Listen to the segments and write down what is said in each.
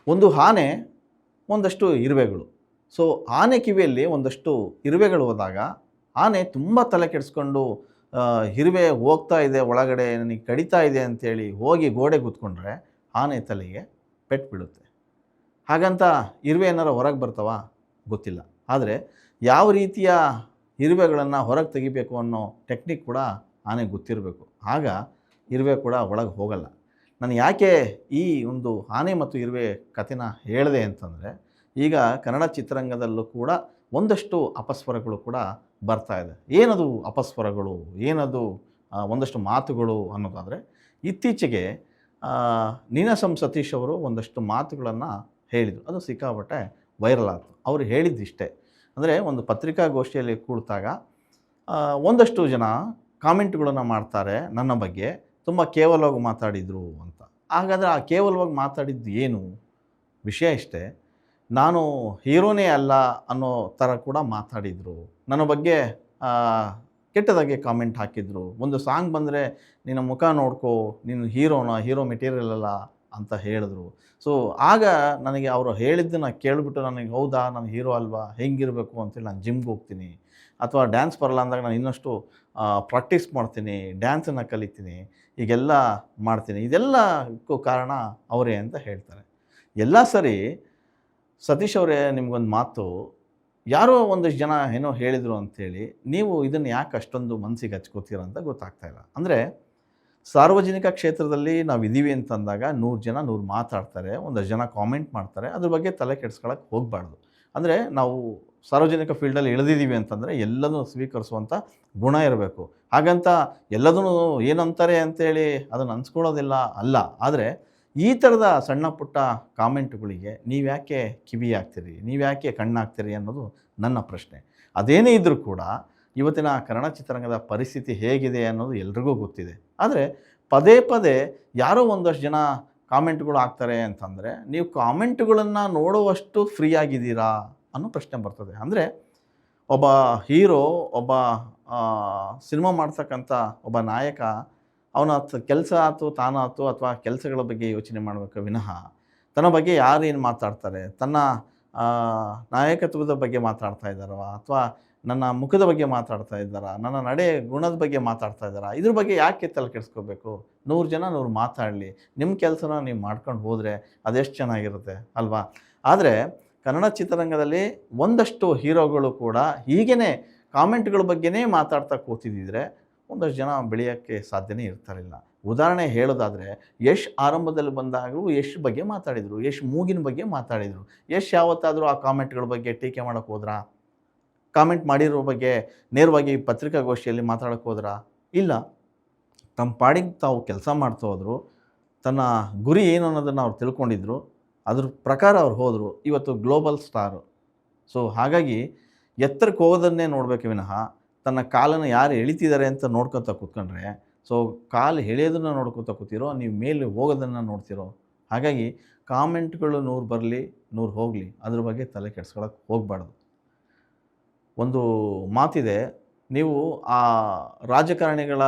ಒಂದು ಆನೆ, ಒಂದಷ್ಟು ಇರುವೆಗಳು. ಸೊ ಆನೆ ಕಿವಿಯಲ್ಲಿ ಒಂದಷ್ಟು ಇರುವೆಗಳು ಹೋದಾಗ ಆನೆ ತುಂಬ ತಲೆ ಕೆಡಿಸ್ಕೊಂಡು ಇರುವೆ ಹೋಗ್ತಾ ಇದೆ ಒಳಗಡೆ ನನಗೆ ಕಡಿತಾ ಇದೆ ಅಂಥೇಳಿ ಹೋಗಿ ಗೋಡೆ ಕೂತ್ಕೊಂಡ್ರೆ ಆನೆ ತಲೆಗೆ ಪೆಟ್ಟು ಬೀಳುತ್ತೆ. ಹಾಗಂತ ಇರುವೆ ಏನಾರು ಹೊರಗೆ ಬರ್ತಾವ ಗೊತ್ತಿಲ್ಲ. ಆದರೆ ಯಾವ ರೀತಿಯ ಇರುವೆಗಳನ್ನು ಹೊರಗೆ ತೆಗಿಬೇಕು ಅನ್ನೋ ಟೆಕ್ನಿಕ್ ಕೂಡ ಆನೆಗೆ ಗೊತ್ತಿರಬೇಕು. ಆಗ ಇರುವೆ ಕೂಡ ಒಳಗೆ ಹೋಗಲ್ಲ. ನಾನು ಯಾಕೆ ಈ ಒಂದು ಆನೆ ಮತ್ತು ಇರುವೆ ಕಥೆನ ಹೇಳಿದೆ ಅಂತಂದರೆ, ಈಗ ಕನ್ನಡ ಚಿತ್ರರಂಗದಲ್ಲೂ ಕೂಡ ಒಂದಷ್ಟು ಅಪಸ್ವರಗಳು ಕೂಡ ಬರ್ತಾ ಇದೆ. ಏನದು ಅಪಸ್ವರಗಳು, ಏನದು ಒಂದಷ್ಟು ಮಾತುಗಳು ಅನ್ನೋದಾದರೆ, ಇತ್ತೀಚೆಗೆ ನೀನಾಸಂ ಸತೀಶ್ ಅವರು ಒಂದಷ್ಟು ಮಾತುಗಳನ್ನು ಹೇಳಿದರು. ಅದು ಸಿಕ್ಕಾಪಟ್ಟೆ ವೈರಲ್ ಆಯಿತು. ಅವರು ಹೇಳಿದ್ದಿಷ್ಟೇ, ಅಂದರೆ ಒಂದು ಪತ್ರಿಕಾಗೋಷ್ಠಿಯಲ್ಲಿ ಕೂತಾಗ ಒಂದಷ್ಟು ಜನ ಕಾಮೆಂಟ್ಗಳನ್ನು ಮಾಡ್ತಾರೆ ನನ್ನ ಬಗ್ಗೆ, ತುಂಬ ಕೇವಲವಾಗಿ ಮಾತಾಡಿದರು ಅಂತ. ಹಾಗಾದರೆ ಆ ಕೇವಲವಾಗಿ ಮಾತಾಡಿದ್ದು ಏನು? ವಿಷಯ ಇಷ್ಟೇ, ನಾನು ಹೀರೋನೇ ಅಲ್ಲ ಅನ್ನೋ ಥರ ಕೂಡ ಮಾತಾಡಿದರು. ನನ್ನ ಬಗ್ಗೆ ಕೆಟ್ಟದಾಗೆ ಕಾಮೆಂಟ್ ಹಾಕಿದರು. ಒಂದು ಸಾಂಗ್ ಬಂದರೆ ನಿನ್ನ ಮುಖ ನೋಡ್ಕೋ, ನೀನು ಹೀರೋ ಮೆಟೀರಿಯಲ್ ಅಲ್ಲ ಅಂತ ಹೇಳಿದ್ರು. ಸೊ ಆಗ ನನಗೆ ಅವರು ಹೇಳಿದ್ದನ್ನು ಕೇಳಿಬಿಟ್ಟು ನನಗೆ ಹೌದಾ, ನಾನು ಹೀರೋ ಅಲ್ವಾ, ಹೆಂಗಿರಬೇಕು ಅಂತೇಳಿ ನಾನು ಜಿಮ್ಗೆ ಹೋಗ್ತೀನಿ, ಅಥವಾ ಡ್ಯಾನ್ಸ್ ಬರಲ್ಲ ಅಂದಾಗ ನಾನು ಇನ್ನಷ್ಟು ಪ್ರಾಕ್ಟೀಸ್ ಮಾಡ್ತೀನಿ, ಡ್ಯಾನ್ಸನ್ನು ಕಲಿತೀನಿ, ಹೀಗೆಲ್ಲ ಮಾಡ್ತೀನಿ. ಇದೆಲ್ಲಕ್ಕೂ ಕಾರಣ ಅವರೇ ಅಂತ ಹೇಳ್ತಾರೆ. ಎಲ್ಲ ಸರಿ, ಸತೀಶ್ ಅವರೇ, ನಿಮಗೊಂದು ಮಾತು, ಯಾರೋ ಒಂದಷ್ಟು ಜನ ಏನೋ ಹೇಳಿದರು ಅಂಥೇಳಿ ನೀವು ಇದನ್ನು ಯಾಕೆ ಅಷ್ಟೊಂದು ಮನಸ್ಸಿಗೆ ಹಚ್ಕೋತೀರ ಅಂತ ಗೊತ್ತಾಗ್ತಾ ಇಲ್ಲ. ಅಂದರೆ ಸಾರ್ವಜನಿಕ ಕ್ಷೇತ್ರದಲ್ಲಿ ನಾವು ಇದ್ದೀವಿ ಅಂತಂದಾಗ 100 ಜನ 100 ಮಾತಾಡ್ತಾರೆ, ಒಂದಷ್ಟು ಜನ ಕಾಮೆಂಟ್ ಮಾಡ್ತಾರೆ, ಅದ್ರ ಬಗ್ಗೆ ತಲೆ ಕೆಡಿಸ್ಕೊಳ್ಳೋಕ್ಕೆ ಹೋಗಬಾರ್ದು. ಅಂದರೆ ನಾವು ಸಾರ್ವಜನಿಕ ಫೀಲ್ಡಲ್ಲಿ ಇಳಿದಿದ್ದೀವಿ ಅಂತಂದರೆ ಎಲ್ಲದೂ ಸ್ವೀಕರಿಸುವಂಥ ಗುಣ ಇರಬೇಕು. ಹಾಗಂತ ಎಲ್ಲದೂ ಏನಂತಾರೆ ಅಂತೇಳಿ ಅದನ್ನು ಅನ್ಸ್ಕೊಳ್ಳೋದಿಲ್ಲ ಅಲ್ಲ. ಆದರೆ ಈ ಥರದ ಸಣ್ಣ ಪುಟ್ಟ ಕಾಮೆಂಟ್ಗಳಿಗೆ ನೀವ್ಯಾಕೆ ಕಿವಿ ಹಾಕ್ತೀರಿ, ನೀವ್ಯಾಕೆ ಕಣ್ಣಾಗ್ತೀರಿ ಅನ್ನೋದು ನನ್ನ ಪ್ರಶ್ನೆ. ಅದೇನೇ ಇದ್ದರೂ ಕೂಡ ಇವತ್ತಿನ ಕನ್ನಡ ಚಿತ್ರರಂಗದ ಪರಿಸ್ಥಿತಿ ಹೇಗಿದೆ ಅನ್ನೋದು ಎಲ್ರಿಗೂ ಗೊತ್ತಿದೆ. ಆದರೆ ಪದೇ ಪದೇ ಯಾರೋ ಒಂದಷ್ಟು ಜನ ಕಾಮೆಂಟ್ಗಳು ಹಾಕ್ತಾರೆ ಅಂತಂದರೆ, ನೀವು ಕಾಮೆಂಟ್ಗಳನ್ನು ನೋಡುವಷ್ಟು ಫ್ರೀ ಆಗಿದ್ದೀರಾ ಅನ್ನೋ ಪ್ರಶ್ನೆ ಬರ್ತದೆ. ಅಂದರೆ ಒಬ್ಬ ಹೀರೋ, ಒಬ್ಬ ಸಿನಿಮಾ ಮಾಡ್ತಕ್ಕಂಥ ಒಬ್ಬ ನಾಯಕ, ಅವನ ಕೆಲಸ ಆಯ್ತು, ತಾನಾಯ್ತು, ಅಥವಾ ಕೆಲಸಗಳ ಬಗ್ಗೆ ಯೋಚನೆ ಮಾಡಬೇಕು ವಿನಃ ತನ್ನ ಬಗ್ಗೆ ಯಾರೇನು ಮಾತಾಡ್ತಾರೆ, ತನ್ನ ನಾಯಕತ್ವದ ಬಗ್ಗೆ ಮಾತಾಡ್ತಾ ಇದ್ದಾರೋ, ಅಥವಾ ನನ್ನ ಮುಖದ ಬಗ್ಗೆ ಮಾತಾಡ್ತಾ ಇದ್ದಾರಾ, ನನ್ನ ನಡೆ ಗುಣದ ಬಗ್ಗೆ ಮಾತಾಡ್ತಾ ಇದ್ದಾರಾ, ಇದ್ರ ಬಗ್ಗೆ ಯಾಕೆ ತಲೆ ಕೆಡಿಸ್ಕೋಬೇಕು? 100 ಜನ 100 ಮಾತಾಡಲಿ, ನಿಮ್ಮ ಕೆಲಸನ ನೀವು ಮಾಡ್ಕೊಂಡು ಹೋದರೆ ಅದೆಷ್ಟು ಚೆನ್ನಾಗಿರುತ್ತೆ ಅಲ್ವಾ? ಆದರೆ ಕನ್ನಡ ಚಿತ್ರರಂಗದಲ್ಲಿ ಒಂದಷ್ಟು ಹೀರೋಗಳು ಕೂಡ ಹೀಗೇ ಕಾಮೆಂಟ್ಗಳ ಬಗ್ಗೆನೇ ಮಾತಾಡ್ತಾ ಕೂತಿದ್ದಿದ್ರೆ ಒಂದಷ್ಟು ಜನ ಬೆಳೆಯೋಕ್ಕೆ ಸಾಧ್ಯನೇ ಇರ್ತಾರಿಲ್ಲ. ಉದಾಹರಣೆ ಹೇಳೋದಾದರೆ, ಯಶ್ ಆರಂಭದಲ್ಲಿ ಬಂದಾಗಲೂ ಯಶ್ ಬಗ್ಗೆ ಮಾತಾಡಿದರು, ಯಶ್ ಮೂಗಿನ ಬಗ್ಗೆ ಮಾತಾಡಿದರು. ಯಶ್ ಯಾವತ್ತಾದರೂ ಆ ಕಾಮೆಂಟ್ಗಳ ಬಗ್ಗೆ ಟೀಕೆ ಮಾಡೋಕ್ಕೆ ಹೋದ್ರಾ? ಕಾಮೆಂಟ್ ಮಾಡಿರೋ ಬಗ್ಗೆ ನೇರವಾಗಿ ಪತ್ರಿಕಾಗೋಷ್ಠಿಯಲ್ಲಿ ಮಾತಾಡೋಕ್ಕೆ ಹೋದ್ರಾ? ಇಲ್ಲ. ತಮ್ಮ ಪಾಡಿಗೆ ತಾವು ಕೆಲಸ ಮಾಡ್ತಾ ಹೋದರು, ತನ್ನ ಗುರಿ ಏನು ಅನ್ನೋದನ್ನು ಅವ್ರು ತಿಳ್ಕೊಂಡಿದ್ರು, ಅದ್ರ ಪ್ರಕಾರ ಅವ್ರು ಹೋದರು. ಇವತ್ತು ಗ್ಲೋಬಲ್ ಸ್ಟಾರು. ಸೊ ಹಾಗಾಗಿ ಎತ್ತರಕ್ಕೆ ಹೋಗೋದನ್ನೇ ನೋಡಬೇಕು ವಿನಃ ತನ್ನ ಕಾಲನ್ನು ಯಾರು ಎಳಿತಿದ್ದಾರೆ ಅಂತ ನೋಡ್ಕೊತ ಕೂತ್ಕೊಂಡ್ರೆ, ಸೊ ಕಾಲು ಎಳೆಯೋದನ್ನು ನೋಡ್ಕೊತ ಕೂತಿರೋ, ನೀವು ಮೇಲೆ ಹೋಗೋದನ್ನು ನೋಡ್ತಿರೋ. ಹಾಗಾಗಿ ಕಾಮೆಂಟ್ಗಳು 100 ಬರಲಿ 100 ಹೋಗಲಿ, ಅದ್ರ ಬಗ್ಗೆ ತಲೆ ಕೆಡಿಸ್ಕೊಳ್ಳೋಕೆ ಹೋಗಬಾರ್ದು. ಒಂದು ಮಾತಿದೆ, ನೀವು ಆ ರಾಜಕಾರಣಿಗಳ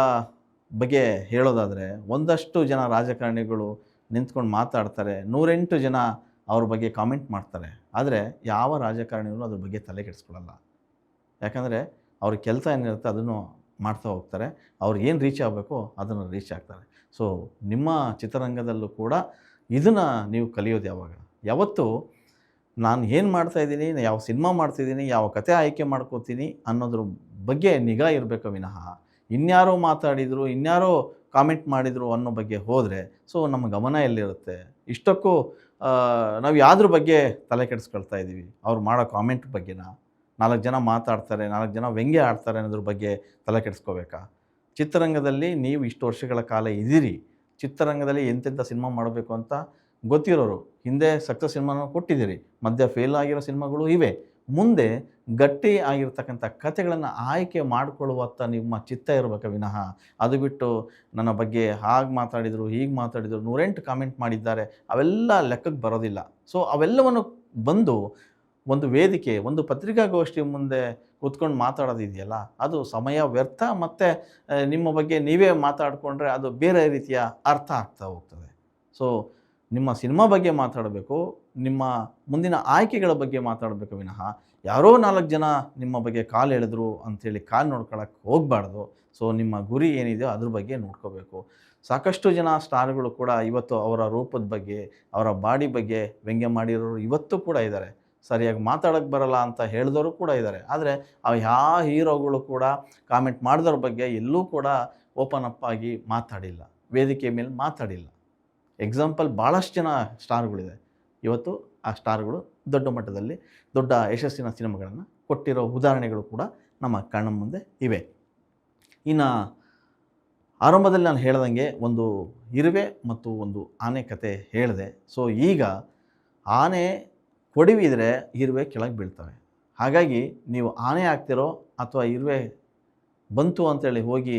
ಬಗ್ಗೆ ಹೇಳೋದಾದರೆ, ಒಂದಷ್ಟು ಜನ ರಾಜಕಾರಣಿಗಳು ನಿಂತ್ಕೊಂಡು ಮಾತಾಡ್ತಾರೆ, 108 ಜನ ಅವ್ರ ಬಗ್ಗೆ ಕಾಮೆಂಟ್ ಮಾಡ್ತಾರೆ. ಆದರೆ ಯಾವ ರಾಜಕಾರಣಿಗಳು ಅದ್ರ ಬಗ್ಗೆ ತಲೆ ಕೆಡಿಸ್ಕೊಳ್ಳಲ್ಲ. ಯಾಕಂದರೆ ಅವ್ರ ಕೆಲಸ ಏನಿರುತ್ತೆ ಅದನ್ನು ಮಾಡ್ತಾ ಹೋಗ್ತಾರೆ. ಅವ್ರಿಗೆ ಏನು ರೀಚ್ ಆಗಬೇಕೋ ಅದನ್ನು ರೀಚ್ ಆಗ್ತಾರೆ. ಸೊ ನಿಮ್ಮ ಚಿತ್ರರಂಗದಲ್ಲೂ ಕೂಡ ಇದನ್ನು ನೀವು ಕಲಿಯೋದು ಯಾವಾಗ? ಯಾವತ್ತು ನಾನು ಏನು ಮಾಡ್ತಾಯಿದ್ದೀನಿ, ಯಾವ ಸಿನಿಮಾ ಮಾಡ್ತಿದ್ದೀನಿ, ಯಾವ ಕತೆ ಆಯ್ಕೆ ಮಾಡ್ಕೋತೀನಿ ಅನ್ನೋದ್ರ ಬಗ್ಗೆ ನಿಗಾ ಇರಬೇಕು ವಿನಃ ಇನ್ಯಾರೋ ಮಾತಾಡಿದರು, ಇನ್ಯಾರೋ ಕಾಮೆಂಟ್ ಮಾಡಿದರು ಅನ್ನೋ ಬಗ್ಗೆ ಹೋದರೆ ಸೊ ನಮ್ಮ ಗಮನ ಎಲ್ಲಿರುತ್ತೆ? ಇಷ್ಟಕ್ಕೂ ನಾವು ಯಾವುದ್ರ ಬಗ್ಗೆ ತಲೆ ಕೆಡಿಸ್ಕೊಳ್ತಾ ಇದ್ದೀವಿ? ಅವ್ರು ಮಾಡೋ ಕಾಮೆಂಟ್ ಬಗ್ಗೆನಾ? 4 ಜನ ಮಾತಾಡ್ತಾರೆ, 4 ಜನ ವ್ಯಂಗ್ಯ ಆಡ್ತಾರೆ ಅನ್ನೋದ್ರ ಬಗ್ಗೆ ತಲೆ ಕೆಡಿಸ್ಕೋಬೇಕಾ? ಚಿತ್ರರಂಗದಲ್ಲಿ ನೀವು ಇಷ್ಟು ವರ್ಷಗಳ ಕಾಲ ಇದ್ದೀರಿ, ಚಿತ್ರರಂಗದಲ್ಲಿ ಎಂತೆಂಥ ಸಿನಿಮಾ ಮಾಡಬೇಕು ಅಂತ ಗೊತ್ತಿರೋರು, ಹಿಂದೆ ಸಕ್ಸಸ್ ಸಿನಿಮಾನ ಕೊಟ್ಟಿದ್ದೀರಿ, ಮಧ್ಯ ಫೇಲ್ ಆಗಿರೋ ಸಿನಿಮಾಗಳು ಇವೆ. ಮುಂದೆ ಗಟ್ಟಿ ಆಗಿರ್ತಕ್ಕಂಥ ಕಥೆಗಳನ್ನು ಆಯ್ಕೆ ಮಾಡಿಕೊಳ್ಳುವತ್ತ ನಿಮ್ಮ ಚಿತ್ತ ಇರಬೇಕು ವಿನಃ ಅದು ಬಿಟ್ಟು ನನ್ನ ಬಗ್ಗೆ ಹಾಗೆ ಮಾತಾಡಿದರು, ಹೀಗೆ ಮಾತಾಡಿದರು, 108 ಕಾಮೆಂಟ್ ಮಾಡಿದ್ದಾರೆ, ಅವೆಲ್ಲ ಲೆಕ್ಕಕ್ಕೆ ಬರೋದಿಲ್ಲ. ಸೊ ಅವೆಲ್ಲವನ್ನು ಬಂದು ಒಂದು ವೇದಿಕೆ, ಒಂದು ಪತ್ರಿಕಾಗೋಷ್ಠಿ ಮುಂದೆ ಕೂತ್ಕೊಂಡು ಮಾತಾಡೋದಿದೆಯಲ್ಲ, ಅದು ಸಮಯ ವ್ಯರ್ಥ. ಮತ್ತು ನಿಮ್ಮ ಬಗ್ಗೆ ನೀವೇ ಮಾತಾಡಿಕೊಂಡ್ರೆ ಅದು ಬೇರೆ ರೀತಿಯ ಅರ್ಥ ಆಗ್ತಾ ಹೋಗ್ತದೆ. ಸೊ ನಿಮ್ಮ ಸಿನಿಮಾ ಬಗ್ಗೆ ಮಾತಾಡಬೇಕು, ನಿಮ್ಮ ಮುಂದಿನ ಆಯ್ಕೆಗಳ ಬಗ್ಗೆ ಮಾತಾಡಬೇಕು ವಿನಃ ಯಾರೋ 4 ಜನ ನಿಮ್ಮ ಬಗ್ಗೆ ಕಾಲು ಎಳೆದ್ರು ಅಂಥೇಳಿ ಕಾಲು ನೋಡ್ಕೊಳಕ್ಕೆ ಹೋಗಬಾರ್ದು. ಸೊ ನಿಮ್ಮ ಗುರಿ ಏನಿದೆಯೋ ಅದ್ರ ಬಗ್ಗೆ ನೋಡ್ಕೋಬೇಕು. ಸಾಕಷ್ಟು ಜನ ಸ್ಟಾರ್ಗಳು ಕೂಡ ಇವತ್ತು ಅವರ ರೂಪದ ಬಗ್ಗೆ, ಅವರ ಬಾಡಿ ಬಗ್ಗೆ ವ್ಯಂಗ್ಯ ಮಾಡಿರೋರು ಇವತ್ತು ಕೂಡ ಇದ್ದಾರೆ. ಸರಿಯಾಗಿ ಮಾತಾಡೋಕ್ಕೆ ಬರಲ್ಲ ಅಂತ ಹೇಳಿದವರು ಕೂಡ ಇದ್ದಾರೆ. ಆದರೆ ಯಾವ ಹೀರೋಗಳು ಕೂಡ ಕಾಮೆಂಟ್ ಮಾಡಿದವ್ರ ಬಗ್ಗೆ ಎಲ್ಲೂ ಕೂಡ ಓಪನ್ ಅಪ್ ಆಗಿ ಮಾತಾಡಿಲ್ಲ, ವೇದಿಕೆ ಮೇಲೆ ಮಾತಾಡಿಲ್ಲ. ಎಕ್ಸಾಂಪಲ್ ಭಾಳಷ್ಟು ಜನ ಸ್ಟಾರ್ಗಳಿದೆ. ಇವತ್ತು ಆ ಸ್ಟಾರ್ಗಳು ದೊಡ್ಡ ಮಟ್ಟದಲ್ಲಿ ದೊಡ್ಡ ಯಶಸ್ಸಿನ ಸಿನಿಮಾಗಳನ್ನು ಕೊಟ್ಟಿರೋ ಉದಾಹರಣೆಗಳು ಕೂಡ ನಮ್ಮ ಕಣ್ಣ ಮುಂದೆ ಇವೆ. ಇನ್ನು ಆರಂಭದಲ್ಲಿ ನಾನು ಹೇಳ್ದಂಗೆ ಒಂದು ಇರುವೆ ಮತ್ತು ಒಂದು ಆನೆ ಕತೆ ಹೇಳಿದೆ. ಸೊ ಈಗ ಆನೆ ಹೊಡಿವಿದ್ರೆ ಇರುವೆ ಕೆಳಗೆ ಬೀಳ್ತವೆ. ಹಾಗಾಗಿ ನೀವು ಆನೆ ಆಗ್ತಿರೋ ಅಥವಾ ಇರುವೆ ಬಂತು ಅಂತೇಳಿ ಹೋಗಿ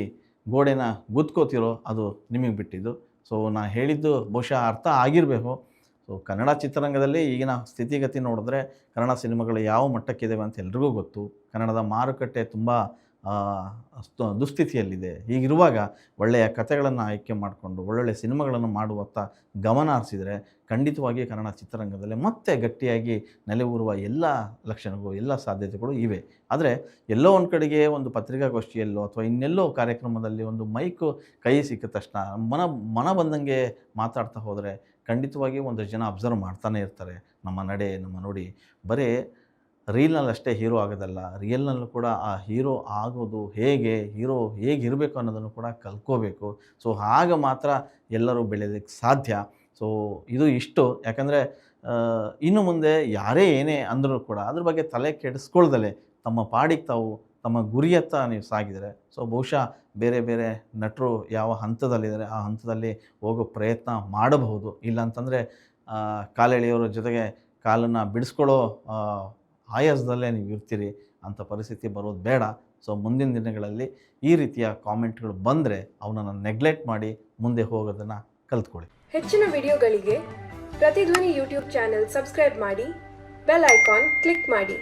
ಗೋಡೆನ ಗುದ್ಕೋತಿರೋ ಅದು ನಿಮಗೆ ಬಿಟ್ಟಿದ್ದು. ಸೊ ನಾನು ಹೇಳಿದ್ದು ಬಹುಶಃ ಅರ್ಥ ಆಗಿರಬೇಕು. ಸೊ ಕನ್ನಡ ಚಿತ್ರರಂಗದಲ್ಲಿ ಈಗಿನ ಸ್ಥಿತಿಗತಿ ನೋಡಿದ್ರೆ ಕನ್ನಡ ಸಿನಿಮಾಗಳು ಯಾವ ಮಟ್ಟಕ್ಕಿದ್ದಾವೆ ಅಂತ ಎಲ್ರಿಗೂ ಗೊತ್ತು. ಕನ್ನಡದ ಮಾರುಕಟ್ಟೆ ತುಂಬ ದುಸ್ಥಿತಿಯಲ್ಲಿದೆ. ಹೀಗಿರುವಾಗ ಒಳ್ಳೆಯ ಕಥೆಗಳನ್ನು ಆಯ್ಕೆ ಮಾಡಿಕೊಂಡು ಒಳ್ಳೊಳ್ಳೆ ಸಿನಿಮಾಗಳನ್ನು ಮಾಡುವತ್ತ ಗಮನ ಹರಿಸಿದರೆ ಖಂಡಿತವಾಗಿ ಕನ್ನಡ ಚಿತ್ರರಂಗದಲ್ಲಿ ಮತ್ತೆ ಗಟ್ಟಿಯಾಗಿ ನೆಲೆಯೂರುವ ಎಲ್ಲ ಲಕ್ಷಣಗಳು, ಎಲ್ಲ ಸಾಧ್ಯತೆಗಳು ಇವೆ. ಆದರೆ ಎಲ್ಲೋ ಒಂದು ಕಡೆಗೆ ಒಂದು ಪತ್ರಿಕಾಗೋಷ್ಠಿಯಲ್ಲೋ ಅಥವಾ ಇನ್ನೆಲ್ಲೋ ಕಾರ್ಯಕ್ರಮದಲ್ಲಿ ಒಂದು ಮೈಕು ಕೈ ಸಿಕ್ಕಿದ ತಕ್ಷಣ ಮನ ಬಂದಂಗೆ ಮಾತಾಡ್ತಾ ಹೋದರೆ ಖಂಡಿತವಾಗಿ ಒಂದಷ್ಟು ಜನ ಅಬ್ಸರ್ವ್ ಮಾಡ್ತಾನೆ ಇರ್ತಾರೆ. ನಮ್ಮ ನಡೆ, ನಮ್ಮ ನುಡಿ ಬರೀ ರೀಲ್ನಲ್ಲಷ್ಟೇ ಹೀರೋ ಆಗೋದಲ್ಲ, ರಿಯಲ್ನಲ್ಲೂ ಕೂಡ ಆ ಹೀರೋ ಆಗೋದು ಹೇಗೆ, ಹೀರೋ ಹೇಗಿರಬೇಕು ಅನ್ನೋದನ್ನು ಕೂಡ ಕಲ್ತ್ಕೋಬೇಕು. ಸೊ ಆಗ ಮಾತ್ರ ಎಲ್ಲರೂ ಬೆಳೆಯೋದಕ್ಕೆ ಸಾಧ್ಯ. ಸೊ ಇದು ಇಷ್ಟು. ಯಾಕಂದರೆ ಇನ್ನು ಮುಂದೆ ಯಾರೇ ಏನೇ ಅಂದರೂ ಕೂಡ ಅದ್ರ ಬಗ್ಗೆ ತಲೆ ಕೆಡಿಸ್ಕೊಳ್ದಲೆ ತಮ್ಮ ಪಾಡಿಗೆ ತಾವು ತಮ್ಮ ಗುರಿಯತ್ತ ನೀವು ಸಾಗಿದರೆ ಸೊ ಬಹುಶಃ ಬೇರೆ ಬೇರೆ ನಟರು ಯಾವ ಹಂತದಲ್ಲಿದ್ದಾರೆ ಆ ಹಂತದಲ್ಲಿ ಹೋಗೋ ಪ್ರಯತ್ನ ಮಾಡಬಹುದು. ಇಲ್ಲಾಂತಂದರೆ ಕಾಲೆಳೆಯೋರ ಜೊತೆಗೆ ಕಾಲನ್ನು ಬಿಡಿಸ್ಕೊಳ್ಳೋ ಆಯಾಸದಲ್ಲೇ ನೀವು ಇರ್ತೀರಿ. ಅಂಥ ಪರಿಸ್ಥಿತಿ ಬರೋದು ಬೇಡ. ಸೊ ಮುಂದಿನ ದಿನಗಳಲ್ಲಿ ಈ ರೀತಿಯ ಕಾಮೆಂಟ್ಗಳು ಬಂದರೆ ಅವನನ್ನು ನೆಗ್ಲೆಕ್ಟ್ ಮಾಡಿ ಮುಂದೆ ಹೋಗೋದನ್ನು ಕಲ್ತ್ಕೊಳ್ಳಿ. ಹೆಚ್ಚಿನ ವಿಡಿಯೋಗಳಿಗೆ ಪ್ರತಿಧ್ವನಿ ಯೂಟ್ಯೂಬ್ ಚಾನೆಲ್ ಸಬ್ಸ್ಕ್ರೈಬ್ ಮಾಡಿ, ಬೆಲ್ ಐಕಾನ್ ಕ್ಲಿಕ್ ಮಾಡಿ.